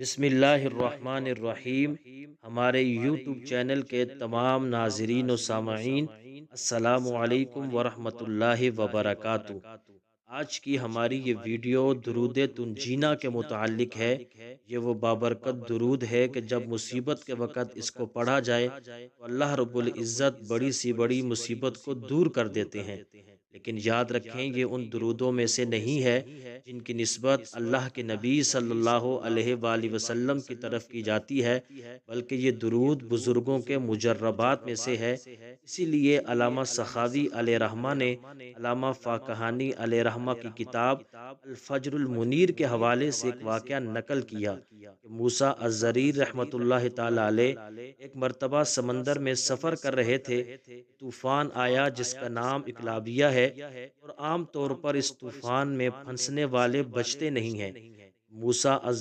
بسم اللہ الرحمن الرحیم۔ ہمارے یوٹیوب چینل کے تمام ناظرین و سامعین، السلام علیکم ورحمۃ اللہ وبرکاتہ۔ آج کی ہماری یہ ویڈیو درود تنجینا کے متعلق ہے۔ یہ وہ بابرکت درود ہے کہ جب مصیبت کے وقت اس کو پڑھا جائے تو اللہ رب العزت بڑی سی بڑی مصیبت کو دور کر دیتے ہیں۔ لیکن یاد رکھیں یہ ان درودوں میں سے نہیں ہے جن کی نسبت اللہ کے نبی صلی اللہ علیہ وآلہ وسلم کی طرف کی جاتی ہے، بلکہ یہ درود بزرگوں کے مجربات میں سے ہے۔ اسی لیے علامہ سخاوی علیہ رحمہ نے علامہ فاکہانی علیہ رحمہ کی کتاب الفجر المنیر کے حوالے سے ایک واقعہ نقل کیا کہ موسیٰ الضریر رحمۃ اللہ تعالی علیہ ایک مرتبہ سمندر میں سفر کر رہے تھے۔ طوفان آیا جس کا نام اقلابیہ ہے، اور عام طور پر اس طوفان میں پھنسنے والے بچتے نہیں ہیں۔ موسیٰ